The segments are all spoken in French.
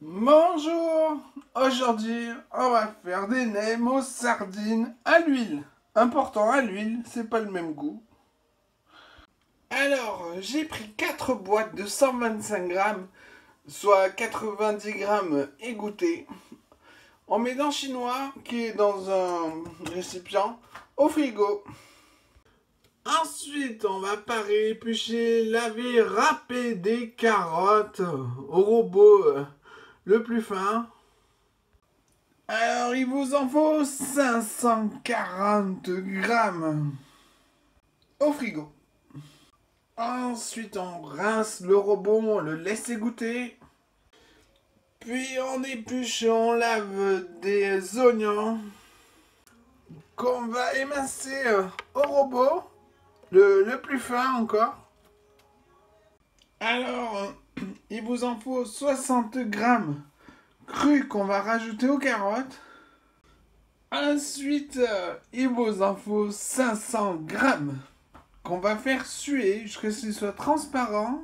Bonjour. Aujourd'hui, on va faire des nems aux sardines à l'huile. Important à l'huile, c'est pas le même goût. Alors, j'ai pris 4 boîtes de 125 grammes, soit 90 grammes égouttés. On met dans le chinois, qui est dans un récipient, au frigo. Ensuite, on va parer, éplucher, laver, râper des carottes au robot le plus fin. Alors, il vous en faut 540 grammes au frigo. Ensuite, on rince le robot, on le laisse égoutter. Puis, on épluche, on lave des oignons qu'on va émincer au robot, le plus fin encore. Alors, il vous en faut 60 grammes crus qu'on va rajouter aux carottes. Ensuite, il vous en faut 500 grammes qu'on va faire suer jusqu'à ce qu'il soit transparent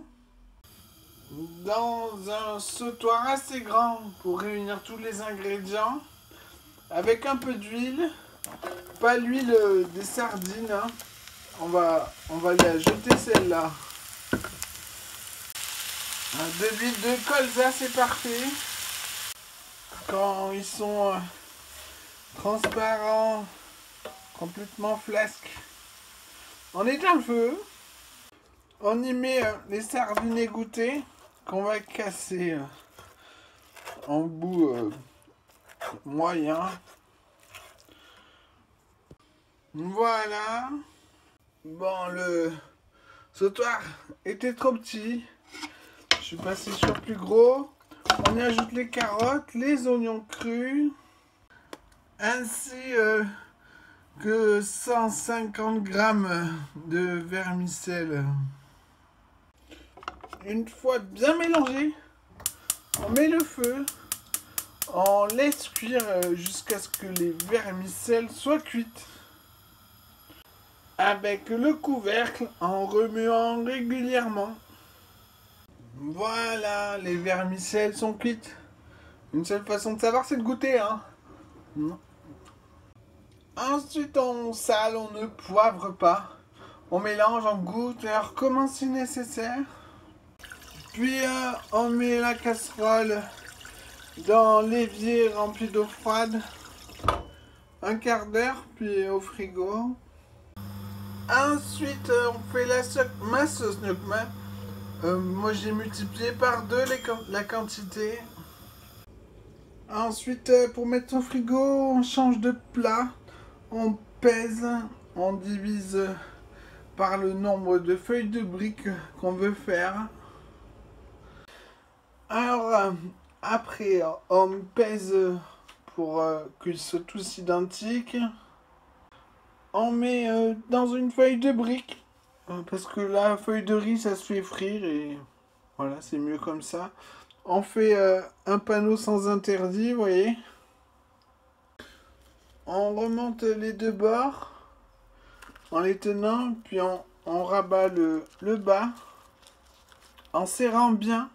dans un sautoir assez grand pour réunir tous les ingrédients avec un peu d'huile, pas l'huile des sardines, hein. On va la jeter celle-là. De l'huile de colza, c'est parfait. Quand ils sont transparents, complètement flasques, on éteint le feu. On y met les sardines égouttées qu'on va casser en bout moyen. Voilà. Bon, le sautoir était trop petit. Je suis passé sur plus gros. On y ajoute les carottes, les oignons crus, ainsi que 150 grammes de vermicelle. Une fois bien mélangé, on met le feu, on laisse cuire jusqu'à ce que les vermicelles soient cuites. Avec le couvercle, en remuant régulièrement. Voilà, les vermicelles sont cuites. Une seule façon de savoir, c'est de goûter, hein. Ensuite, on sale, on ne poivre pas. On mélange, on goûte, alors comment si nécessaire. Puis, on met la casserole dans l'évier rempli d'eau froide. Un quart d'heure, puis au frigo. Ensuite, on fait ma sauce gnocchi. Moi j'ai multiplié par 2 la quantité. Ensuite, pour mettre au frigo, on change de plat. On pèse, on divise par le nombre de feuilles de briques qu'on veut faire. Alors, après, on pèse pour qu'ils soient tous identiques. On met dans une feuille de briques. Parce que la feuille de riz, ça se fait frire et voilà, c'est mieux comme ça. On fait un panneau sans interdit, vous voyez. On remonte les deux bords en les tenant, puis on rabat le bas en serrant bien.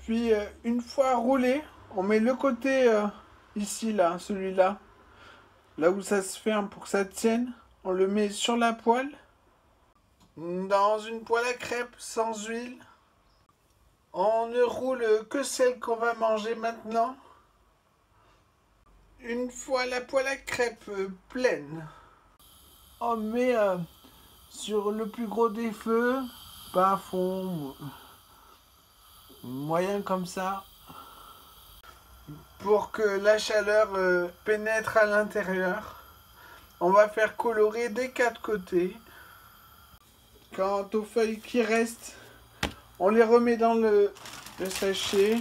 Puis une fois roulé, on met le côté ici, là, celui-là, là où ça se ferme pour que ça tienne. On le met sur la poêle. Dans une poêle à crêpes sans huile. On ne roule que celle qu'on va manger maintenant. Une fois la poêle à crêpes pleine, on met sur le plus gros des feux, pas à fond, moyen comme ça, pour que la chaleur pénètre à l'intérieur. On va faire colorer des 4 côtés. Quant aux feuilles qui restent, on les remet dans le sachet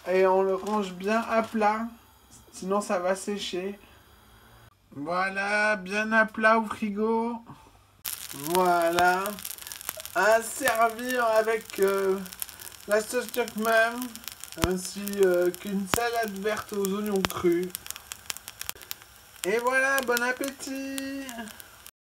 et on le range bien à plat, sinon ça va sécher. Voilà, bien à plat au frigo. Voilà, à servir avec la sauce Gnocchi, ainsi qu'une salade verte aux oignons crus. Et voilà, bon appétit!